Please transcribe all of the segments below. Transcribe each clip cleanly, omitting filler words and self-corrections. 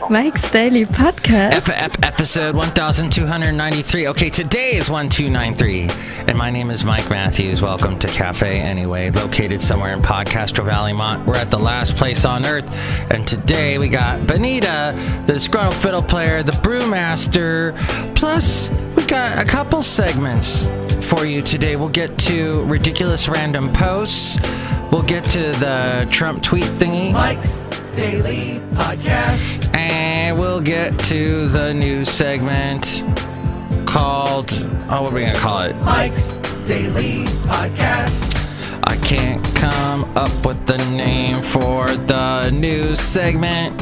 Mike's Daily Podcast. Episode 1293. Okay, today is 1293. And my name is Mike Matthews. Welcome to Café Anyway, located somewhere in Podcastro Valley, Mont. We're at the last place on earth. And today we got Benita, the Disgruntled Fiddle Player, the Brewmaster. Plus, we got a couple segments for you today. We'll get to ridiculous random posts. We'll get to the Trump tweet thingy. Mike's Daily Podcast. And we'll get to the news segment called, what are we going to call it? Mike's Daily Podcast. I can't come up with the name for the news segment.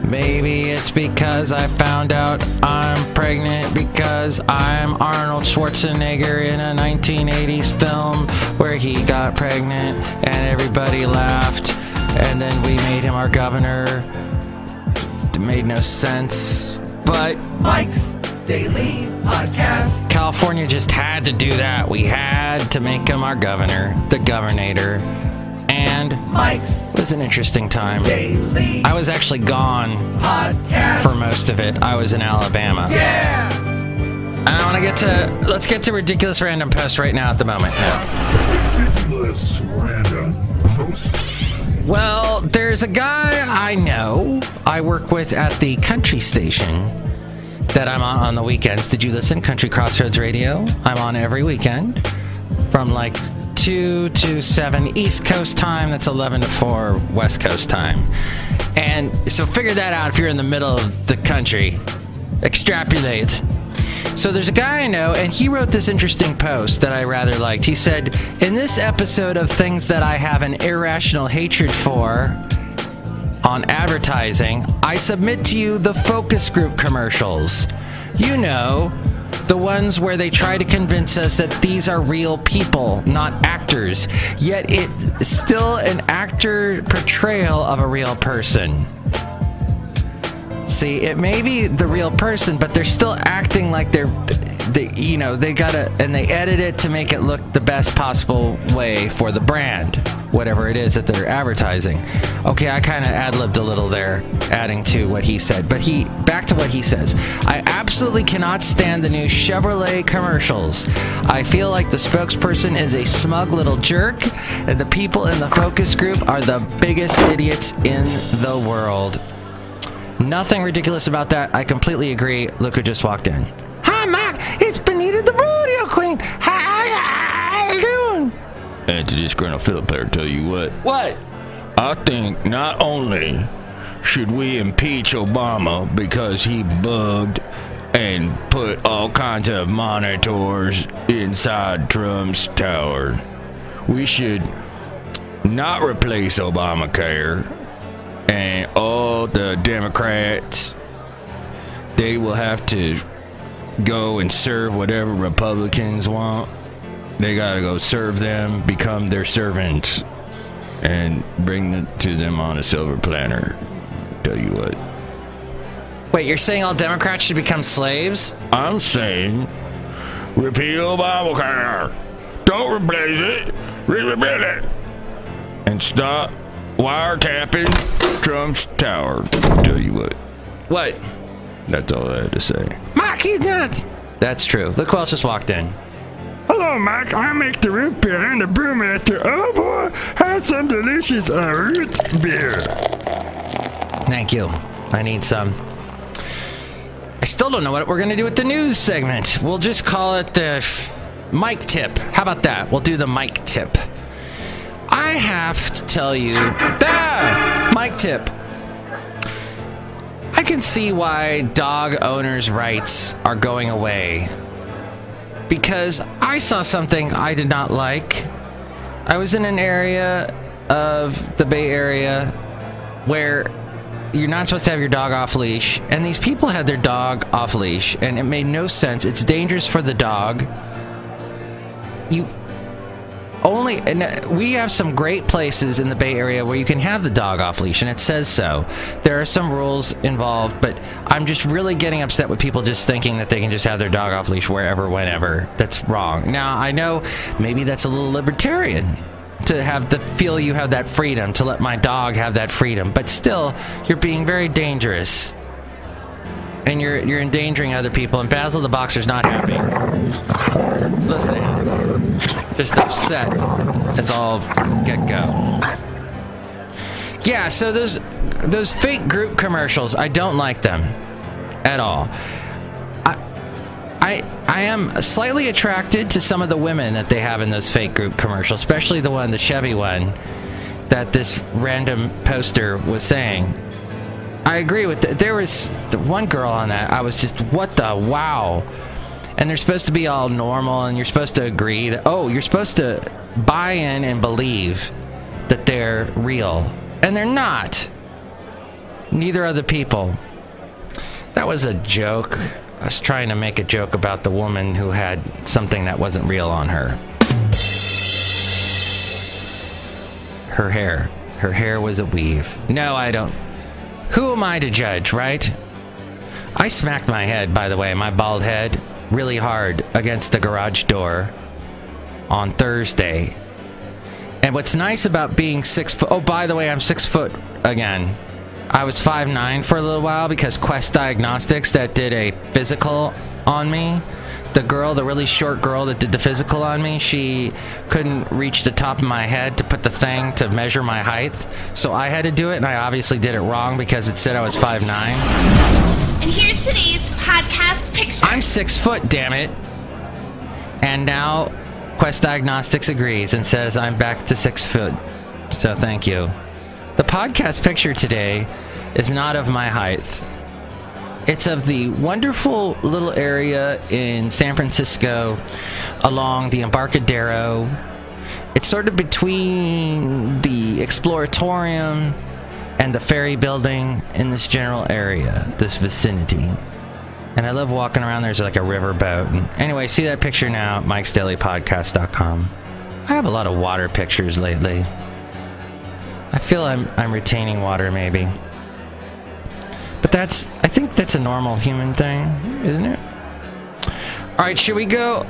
Maybe it's because I found out I'm pregnant because I'm Arnold Schwarzenegger in a 1980s film where he got pregnant and everybody laughed and then we made him our governor. It made no sense, but Mike's Daily Podcast. California just had to do that. We had to make him our governor, the governator. And Mike's it was an interesting time. Daily I was actually gone Podcast for most of it. I was in Alabama. Yeah. And I want to let's get to ridiculous random posts right now at the moment. Ridiculous random post. Well, there's a guy I know I work with at the country station that I'm on the weekends. Did you listen? Country Crossroads Radio. I'm on every weekend from like 2 to 7 East Coast time. That's 11 to 4 West Coast time. And so figure that out if you're in the middle of the country. Extrapolate. So there's a guy I know, and he wrote this interesting post that I rather liked. He said, in this episode of things that I have an irrational hatred for on advertising, I submit to you the focus group commercials. You know, the ones where they try to convince us that these are real people, not actors, yet it's still an actor portrayal of a real person. See, it may be the real person, but they're still acting like they gotta, and they edit it to make it look the best possible way for the brand, whatever it is that they're advertising. Okay, I kind of ad-libbed a little there, adding to what he said, but back to what he says. I absolutely cannot stand the new Chevrolet commercials. I feel like the spokesperson is a smug little jerk, and the people in the focus group are the biggest idiots in the world. Nothing ridiculous about that. I completely agree. Look who just walked in. Hi, Mike. It's Benita the Rodeo Queen. How you doing? And to this Disgruntled Fiddle Player, tell you what. What? I think not only should we impeach Obama because he bugged and put all kinds of monitors inside Trump's tower, we should not replace Obamacare. And all the Democrats, they will have to go and serve whatever Republicans want. They gotta go serve them, become their servants, and bring it to them on a silver platter. Tell you what. Wait, you're saying all Democrats should become slaves? I'm saying, repeal Obamacare. Don't replace it. Rebuild it. And stop wiretapping Trump's tower. Tell you what. What? That's all I had to say. Mike, he's nuts. That's true. Look who else just walked in. Hello, Mike. I make the root beer and the brewmaster. Oh boy, have some delicious root beer. Thank you. I need some. I still don't know what we're going to do with the news segment. We'll just call it the Mike tip. How about that? We'll do the Mike tip. I have to tell you, Mike tip. I can see why dog owners' rights are going away. Because I saw something I did not like. I was in an area of the Bay Area where you're not supposed to have your dog off leash, and these people had their dog off leash, and it made no sense. It's dangerous for the dog. We have some great places in the Bay Area where you can have the dog off leash, and it says so. There are some rules involved, but I'm just really getting upset with people just thinking that they can just have their dog off leash wherever, whenever. That's wrong. Now, I know maybe that's a little libertarian to have the feel you have that freedom, to let my dog have that freedom. But still, you're being very dangerous. And you're endangering other people. And Basil the boxer's not happy. Listen to him. Just upset as all get-go. Yeah, so those fake group commercials, I don't like them at all. I am slightly attracted to some of the women that they have in those fake group commercials, especially the Chevy one that this random poster was saying. I agree with there was the one girl on that. I was just, what the wow. And they're supposed to be all normal, and you're supposed to agree that, you're supposed to buy in and believe that they're real. And they're not. Neither are the people. That was a joke. I was trying to make a joke about the woman who had something that wasn't real on her. Her hair was a weave. No, I don't. Who am I to judge, right? I smacked my head, by the way, my bald head, really hard against the garage door on Thursday. And what's nice about being 6 foot... Oh, by the way, I'm 6 foot again. I was 5'9" for a little while because Quest Diagnostics that did a physical on me. The really short girl that did the physical on me, she couldn't reach the top of my head to put the thing to measure my height. So I had to do it, and I obviously did it wrong because it said I was 5'9". And here's today's podcast picture. I'm 6 foot, damn it. And now Quest Diagnostics agrees and says I'm back to 6 foot. So thank you. The podcast picture today is not of my height. It's of the wonderful little area in San Francisco along the Embarcadero. It's sort of between the Exploratorium and the ferry building in this general area, this vicinity. And I love walking around. There's like a riverboat. And anyway, see that picture now at mikesdailypodcast.com. I have a lot of water pictures lately. I feel I'm retaining water, maybe. But I think that's a normal human thing, isn't it? All right, should we go?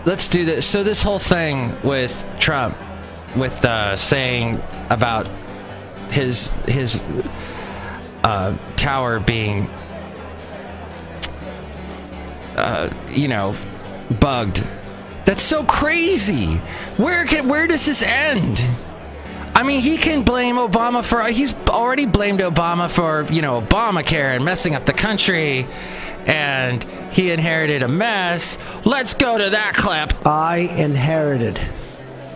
Let's do this. So this whole thing with Trump, with saying about his tower being, bugged. That's so crazy. Where does this end? I mean, he can blame Obama he's already blamed Obama for, Obamacare and messing up the country, and he inherited a mess. Let's go to that clip. I inherited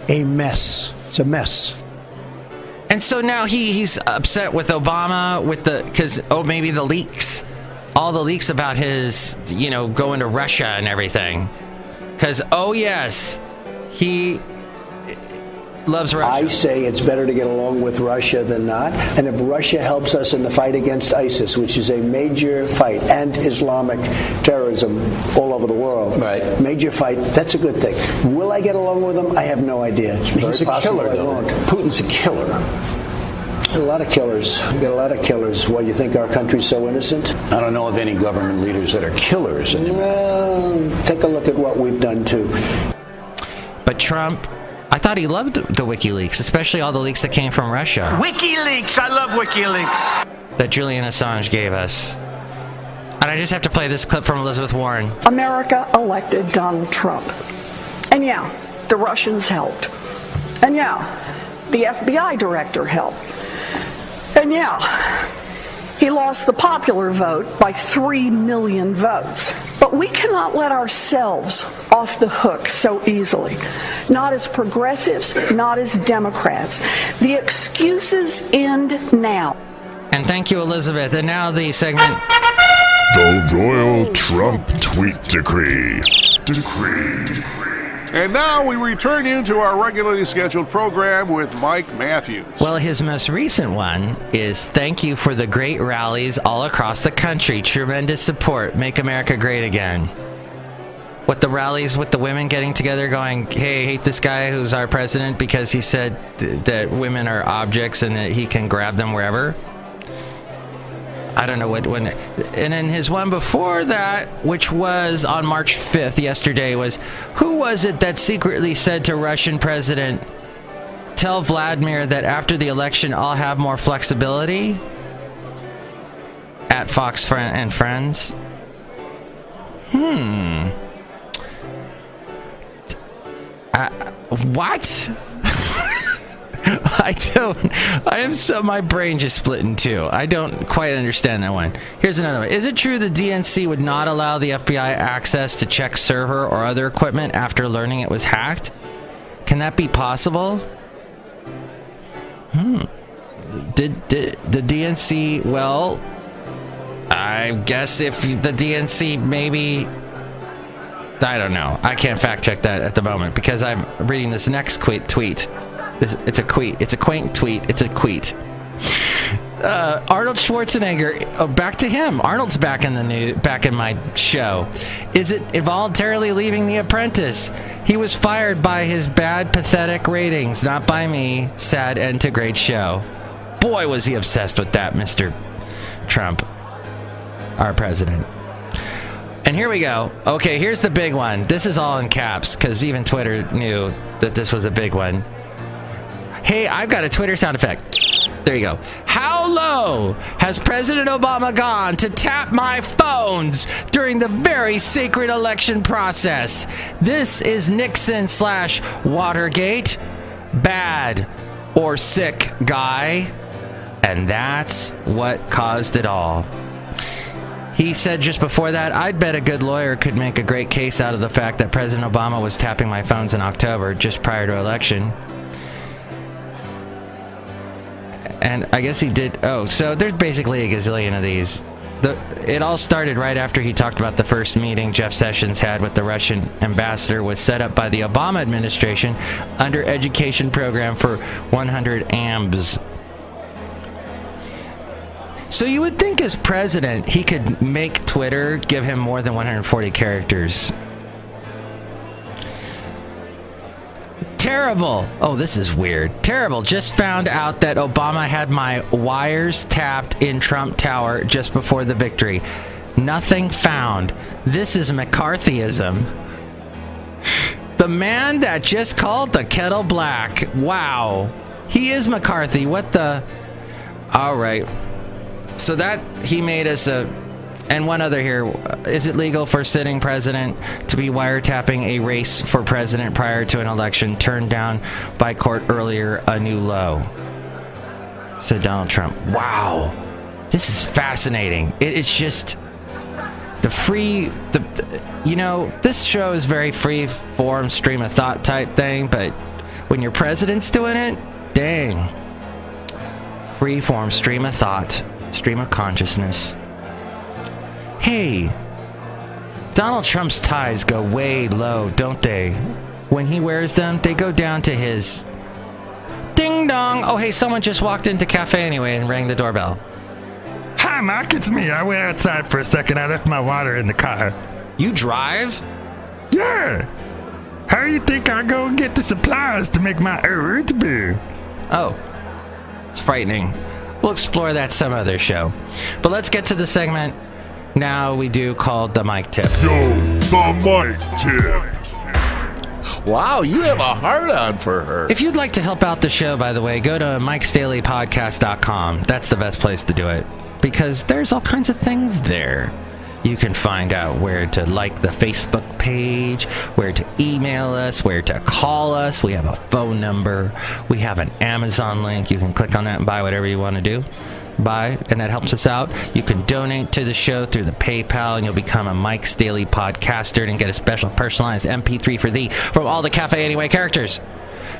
a mess. It's a mess. And so now he's upset with Obama because maybe the leaks, all the leaks about his, going to Russia and everything. Because, yes, he loves Russia. I say it's better to get along with Russia than not. And if Russia helps us in the fight against ISIS, which is a major fight, and Islamic terrorism all over the world, right? Major fight, that's a good thing. Will I get along with them? I have no idea. He's a killer, though. Putin's a killer. A lot of killers. We got a lot of killers. Why, you think our country's so innocent? I don't know of any government leaders that are killers. Well, take a look at what we've done, too. But Trump, I thought he loved the WikiLeaks, especially all the leaks that came from Russia. WikiLeaks! I love WikiLeaks! That Julian Assange gave us. And I just have to play this clip from Elizabeth Warren. America elected Donald Trump. And yeah, the Russians helped. And yeah, the FBI director helped. And yeah, he lost the popular vote by 3 million votes. But we cannot let ourselves off the hook so easily. Not as progressives, not as Democrats. The excuses end now. And thank you, Elizabeth. And now the segment. The Royal Trump Tweet Decree. And now we return you to our regularly scheduled program with Mike Matthews. Well, his most recent one is thank you for the great rallies all across the country. Tremendous support. Make America great again. What the rallies with the women getting together going, hey, I hate this guy who's our president because he said that women are objects and that he can grab them wherever. I don't know when. And then his one before that, which was on March 5th, yesterday, was, who was it that secretly said to Russian president, tell Vladimir that after the election I'll have more flexibility? At Fox and Friends. What? My brain just split in two. I don't quite understand that one. Here's another one. Is it true the DNC would not allow the FBI access to check server or other equipment after learning it was hacked? Can that be possible? Did the DNC, well, I guess if the DNC maybe, I don't know. I can't fact check that at the moment because I'm reading this next tweet. It's a quaint tweet. It's a tweet. Arnold Schwarzenegger, back to him. Arnold's back in my show. Is it involuntarily leaving The Apprentice? He was fired by his bad, pathetic ratings, not by me. Sad end to great show. Boy, was he obsessed with that, Mr. Trump, our president. And here we go. Okay, here's the big one. This is all in caps because even Twitter knew that this was a big one. Hey, I've got a Twitter sound effect. There you go. How low has President Obama gone to tap my phones during the very secret election process? This is Nixon/Watergate. Bad or sick guy. And that's what caused it all. He said just before that, I'd bet a good lawyer could make a great case out of the fact that President Obama was tapping my phones in October, just prior to election. And I guess he did. Oh, so there's basically a gazillion of these. It all started right after he talked about the first meeting Jeff Sessions had with the Russian ambassador was set up by the Obama administration under education program for 100 AMBs. So you would think as president, he could make Twitter give him more than 140 characters. Terrible. Oh, this is weird. Terrible. Just found out that Obama had my wires tapped in Trump Tower just before the victory. Nothing found. This is McCarthyism. The man that just called the kettle black. Wow. He is McCarthy. What the? All right. So that he made us and one other here. Is it legal for sitting president to be wiretapping a race for president prior to an election turned down by court earlier? A new low. Said Donald Trump. Wow. This is fascinating. It's just this show is very free form, stream of thought type thing, but when your president's doing it, dang. Free form, stream of thought. Stream of consciousness. Hey, Donald Trump's ties go way low, don't they? When he wears them, they go down to his ding dong. Oh, hey, someone just walked into Café Anyway and rang the doorbell. Hi, Mark, it's me. I went outside for a second. I left my water in the car. You drive? Yeah. How do you think I go get the supplies to make my root beer? Oh, it's frightening. We'll explore that some other show. But let's get to the segment now we do called the Mike Tip. Yo, the Mike Tip. Wow, you have a heart on for her. If you'd like to help out the show, by the way, go to mikesdailypodcast.com. That's the best place to do it because there's all kinds of things there. You can find out where to like the Facebook page, where to email us, where to call us. We have a phone number. We have an Amazon link. You can click on that and buy whatever you want to do. Buy, and that helps us out. You can donate to the show through the PayPal, and you'll become a Mike's Daily Podcaster and get a special personalized MP3 for thee from all the Café Anyway characters.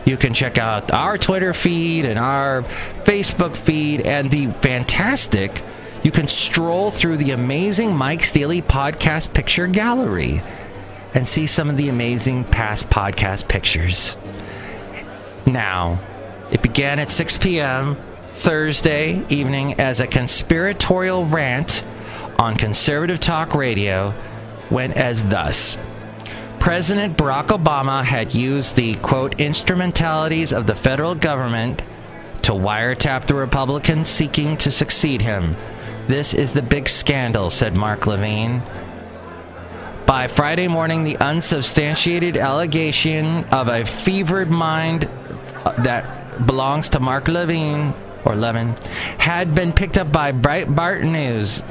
You can check out our Twitter feed and our Facebook feed and the fantastic... You can stroll through the amazing Mike's Daily Podcast Picture Gallery and see some of the amazing past podcast pictures. Now, it began at 6 p.m. Thursday evening as a conspiratorial rant on Conservative Talk Radio went as thus. President Barack Obama had used the, quote, instrumentalities of the federal government to wiretap the Republicans seeking to succeed him. This is the big scandal, said Mark Levine. By Friday morning, the unsubstantiated allegation of a fevered mind that belongs to Mark Levine, or Levin, had been picked up by Breitbart News,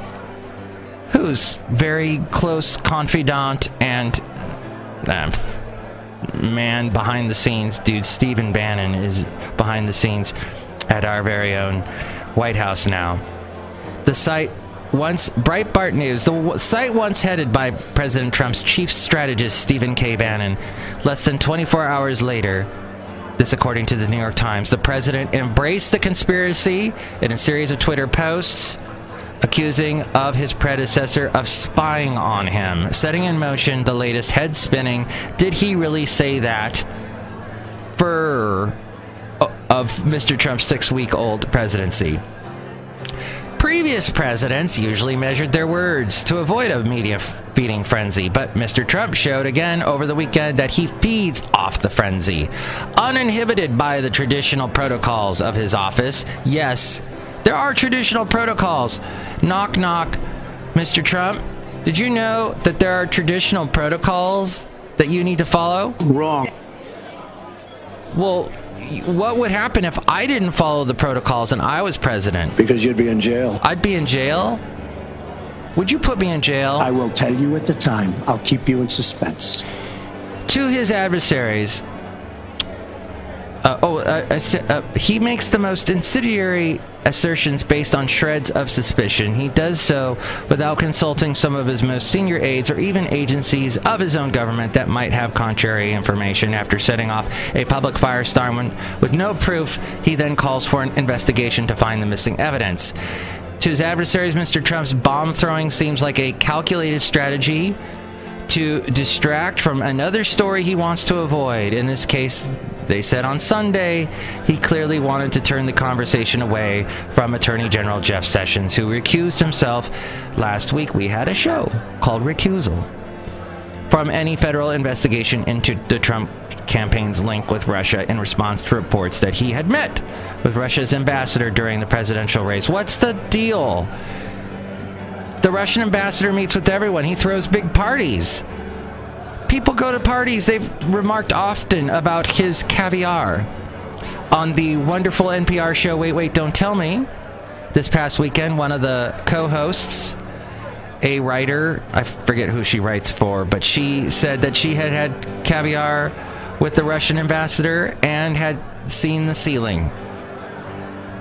whose very close confidant and man behind the scenes, dude, Stephen Bannon is behind the scenes at our very own White House now. The site Breitbart News, the site once headed by President Trump's chief strategist, Stephen K. Bannon, less than 24 hours later, this according to the New York Times, the president embraced the conspiracy in a series of Twitter posts, accusing of his predecessor of spying on him, setting in motion the latest head-spinning, did he really say that, furor of Mr. Trump's 6-week-old presidency. Previous presidents usually measured their words to avoid a media feeding frenzy, but Mr. Trump showed again over the weekend that he feeds off the frenzy, uninhibited by the traditional protocols of his office. Yes, there are traditional protocols. Knock, knock. Mr. Trump, did you know that there are traditional protocols that you need to follow? Wrong. Well, what would happen if I didn't follow the protocols and I was president? Because you'd be in jail. I'd be in jail? Would you put me in jail? I will tell you at the time. I'll keep you in suspense. To his adversaries, he makes the most incendiary assertions based on shreds of suspicion. He does so without consulting some of his most senior aides or even agencies of his own government that might have contrary information. After setting off a public firestorm with no proof, he then calls for an investigation to find the missing evidence. To his adversaries, Mr. Trump's bomb throwing seems like a calculated strategy to distract from another story he wants to avoid. In this case, they said on Sunday, he clearly wanted to turn the conversation away from Attorney General Jeff Sessions, who recused himself last week. We had a show called Recusal from any federal investigation into the Trump campaign's link with Russia in response to reports that he had met with Russia's ambassador during the presidential race. What's the deal? The Russian ambassador meets with everyone. He throws big parties. People go to parties. They've remarked often about his caviar. On the wonderful NPR show Wait, Wait, Don't Tell Me, this past weekend, one of the co-hosts, a writer, I forget who she writes for, but she said that she had had caviar with the Russian ambassador and had seen the ceiling.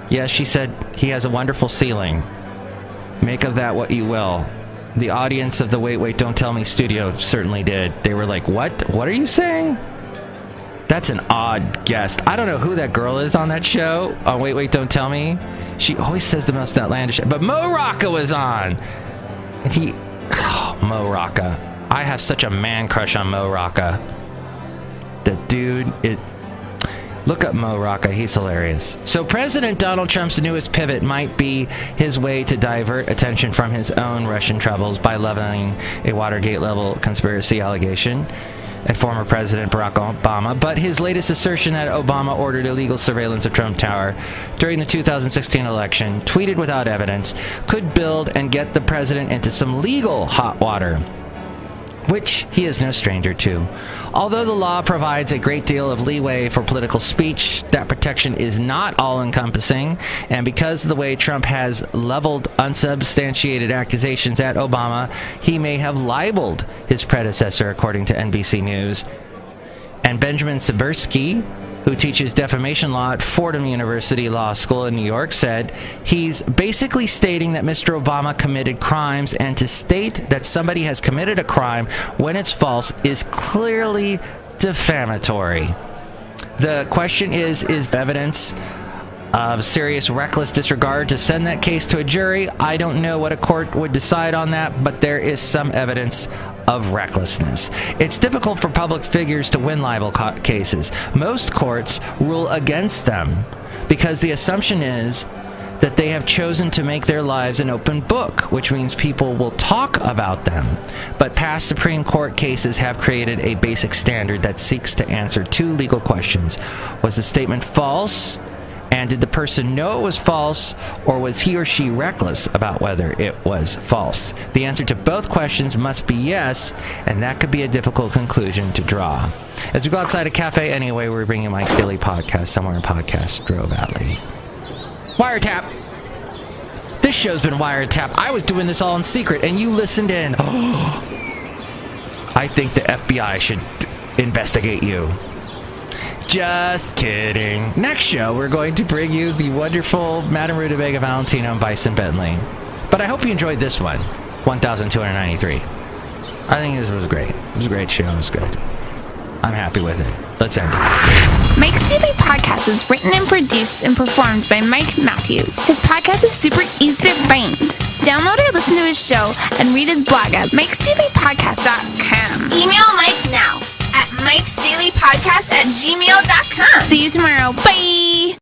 Yes, she said he has a wonderful ceiling. Make of that what you will. The audience of the Wait, Wait, Don't Tell Me studio certainly did. They were like, what? What are you saying? That's an odd guest. I don't know who that girl is on that show, on Wait, Wait, Don't Tell Me. She always says the most outlandish. But Mo Rocca was on. And Mo Rocca. I have such a man crush on Mo Rocca. The dude, look up Mo Rocca. He's hilarious. So President Donald Trump's newest pivot might be his way to divert attention from his own Russian troubles by leveling a Watergate-level conspiracy allegation at former President Barack Obama. But his latest assertion that Obama ordered illegal surveillance of Trump Tower during the 2016 election, tweeted without evidence, could build and get the president into some legal hot water, which he is no stranger to. Although the law provides a great deal of leeway for political speech, that protection is not all-encompassing, and because of the way Trump has leveled unsubstantiated accusations at Obama, he may have libeled his predecessor, according to NBC News. And Benjamin Seversky, who teaches defamation law at Fordham University Law School in New York, said he's basically stating that Mr. Obama committed crimes, and to state that somebody has committed a crime when it's false is clearly defamatory. The question is evidence of serious reckless disregard to send that case to a jury? I don't know what a court would decide on that, but there is some evidence of recklessness. It's difficult for public figures to win libel cases. Most courts rule against them because the assumption is that they have chosen to make their lives an open book, which means people will talk about them. But past Supreme Court cases have created a basic standard that seeks to answer two legal questions. Was the statement false? And did the person know it was false, or was he or she reckless about whether it was false? The answer to both questions must be yes, and that could be a difficult conclusion to draw. As we go outside a Café Anyway, we're bringing Mike's Daily Podcast somewhere in Podcastro Valley. Wiretap! This show's been Wiretap. I was doing this all in secret, and you listened in. I think the FBI should investigate you. Just kidding. Next show, we're going to bring you the wonderful Madame Rootabega, Valentino, and Bison Bentley. But I hope you enjoyed this one, 1293. I think this was great. It was a great show. It was good. I'm happy with it. Let's end it. Mike's Daily Podcast is written and produced and performed by Mike Matthews. His podcast is super easy to find. Download or listen to his show and read his blog at mikesdailypodcast.com. Email Mike now at mikesdailypodcast@gmail.com. See you tomorrow. Bye!